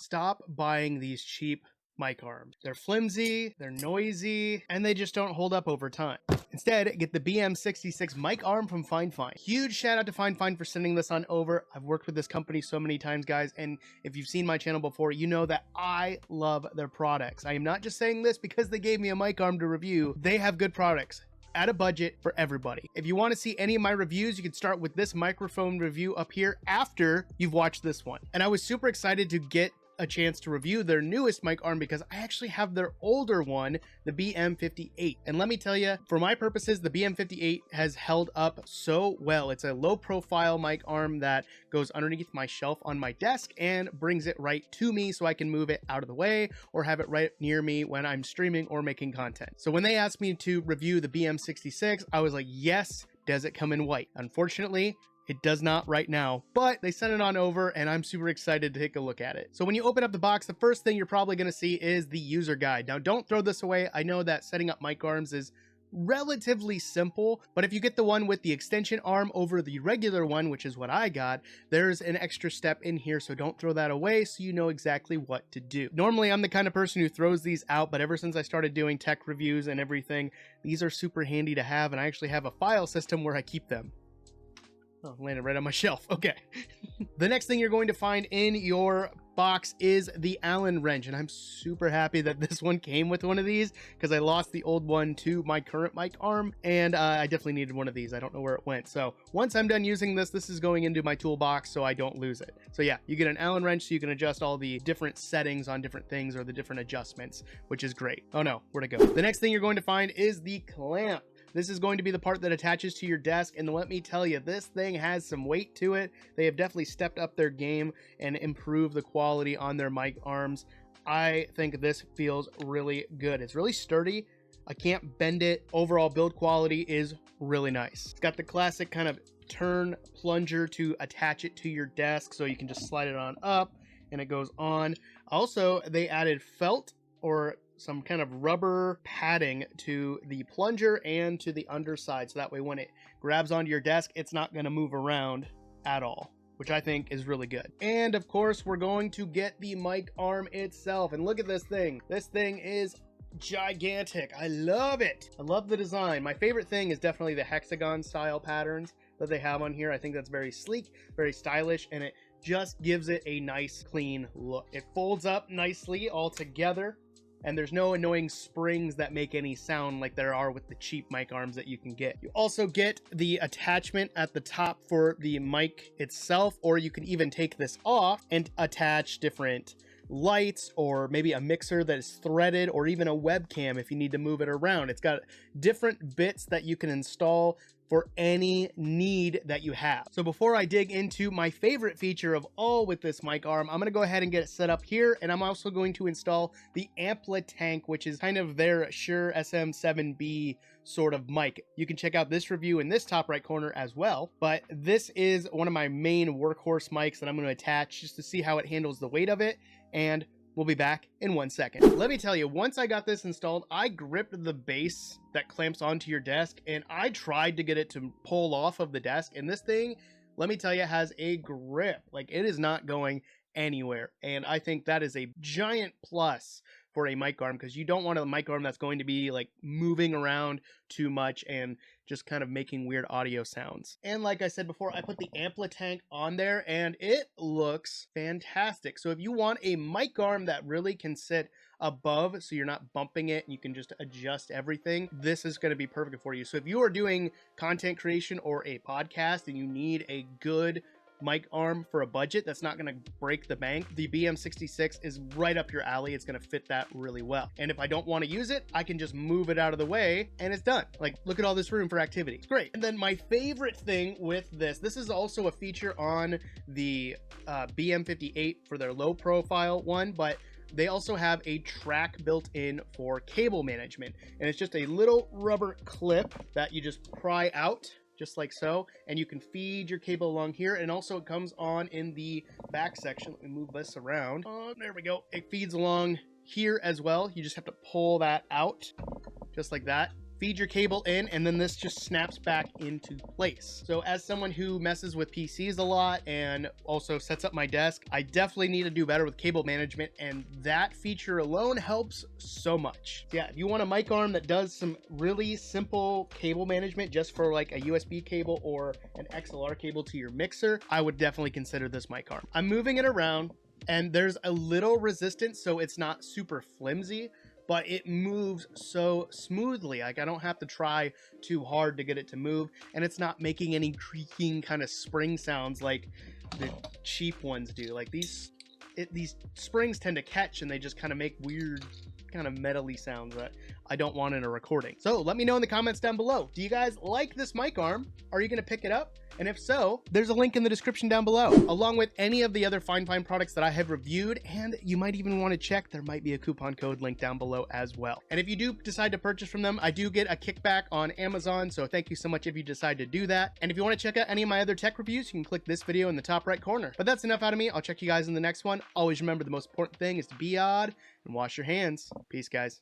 stop buying these cheap mic arms. They're flimsy, they're noisy, and they just don't hold up over time. Instead, get the BM66 mic arm from Fifine. Huge shout out to Fifine for sending this on over. I've worked with this company so many times, guys, and if you've seen my channel before, you know that I love their products. I am not just saying this because they gave me a mic arm to review. They have good products at a budget for everybody. If you want to see any of my reviews, you can start with this microphone review up here after you've watched this one. And I was super excited to get a chance to review their newest mic arm because I actually have their older one, the BM58. And let me tell you, for my purposes, the BM58 has held up so well. It's a low profile mic arm that goes underneath my shelf on my desk and brings it right to me so I can move it out of the way or have it right near me when I'm streaming or making content. So when they asked me to review the BM66, I was like, yes, does it come in white? Unfortunately, it does not right now, but they sent it on over and I'm super excited to take a look at it. So when you open up the box, the first thing you're probably going to see is the user guide. Now, don't throw this away. I know that setting up mic arms is relatively simple, but if you get the one with the extension arm over the regular one, which is what I got, there's an extra step in here, so don't throw that away so you know exactly what to do. Normally, I'm the kind of person who throws these out, but ever since I started doing tech reviews and everything, these are super handy to have, and I actually have a file system where I keep them. Oh, landed right on my shelf. Okay. The next thing you're going to find in your box is the Allen wrench, and I'm super happy that this one came with one of these because I lost the old one to my current mic arm, and I definitely needed one of these. I don't know where it went. So once I'm done using this, this is going into my toolbox so I don't lose it. So yeah, you get an Allen wrench so you can adjust all the different settings on different things or the different adjustments, which is great. Oh no, where'd it go? The next thing you're going to find is the clamp. This is going to be the part that attaches to your desk, and let me tell you, this thing has some weight to it. They have definitely stepped up their game and improved the quality on their mic arms. I think this feels really good. It's really sturdy. I can't bend it. Overall build quality is really nice. It's got the classic kind of turn plunger to attach it to your desk, so you can just slide it on up and it goes on. Also, they added felt or some kind of rubber padding to the plunger and to the underside, so that way when it grabs onto your desk, it's not going to move around at all, which I think is really good. And of course, we're going to get the mic arm itself, and look at this thing. This thing is gigantic. I love it. I love the design. My favorite thing is definitely the hexagon style patterns that they have on here. I think that's very sleek, very stylish, and it just gives it a nice clean look. It folds up nicely all together, and there's no annoying springs that make any sound like there are with the cheap mic arms that you can get. You also get the attachment at the top for the mic itself, or you can even take this off and attach different lights or maybe a mixer that is threaded, or even a webcam if you need to move it around. It's got different bits that you can install for any need that you have. So before I dig into my favorite feature of all with this mic arm, I'm gonna go ahead and get it set up here, and I'm also going to install the AmpliTank, which is kind of their Shure SM7B sort of mic. You can check out this review in this top right corner as well, but this is one of my main workhorse mics that I'm gonna attach just to see how it handles the weight of it, and we'll be back in 1 second. Let me tell you, once I got this installed, I gripped the base that clamps onto your desk, and I tried to get it to pull off of the desk, and this thing, let me tell you, has a grip. Like, it is not going anywhere, and I think that is a giant plus for a mic arm, because you don't want a mic arm that's going to be like moving around too much and just kind of making weird audio sounds. And like I said before, I put the AmpliTank on there and it looks fantastic. So if you want a mic arm that really can sit above so you're not bumping it and you can just adjust everything, this is going to be perfect for you. So if you are doing content creation or a podcast and you need a good mic arm for a budget that's not going to break the bank, the BM66 is right up your alley. It's going to fit that really well. And if I don't want to use it, I can just move it out of the way and it's done. Like, look at all this room for activity. It's great. And then my favorite thing with this is also a feature on the BM58 for their low profile one, but they also have a track built in for cable management. And it's just a little rubber clip that you just pry out just like so, and you can feed your cable along here, and also it comes on in the back section. Let me move this around. Oh, there we go. It feeds along here as well. You just have to pull that out just like that, feed your cable in, and then this just snaps back into place. So as someone who messes with PCs a lot and also sets up my desk, I definitely need to do better with cable management, and that feature alone helps so much. Yeah, if you want a mic arm that does some really simple cable management just for like a USB cable or an XLR cable to your mixer, I would definitely consider this mic arm. I'm moving it around and there's a little resistance, so it's not super flimsy, but it moves so smoothly. Like I don't have to try too hard to get it to move, and it's not making any creaking kind of spring sounds like the cheap ones do. Like these springs tend to catch and they just kind of make weird kind of metally sounds that I don't want in a recording. So let me know in the comments down below. Do you guys like this mic arm? Are you gonna pick it up? And if so, there's a link in the description down below, along with any of the other Fifine products that I have reviewed, and you might even want to check, there might be a coupon code link down below as well. And if you do decide to purchase from them, I do get a kickback on Amazon, so thank you so much if you decide to do that. And if you want to check out any of my other tech reviews, you can click this video in the top right corner. But that's enough out of me. I'll check you guys in the next one. Always remember, the most important thing is to be odd and wash your hands. Peace, guys.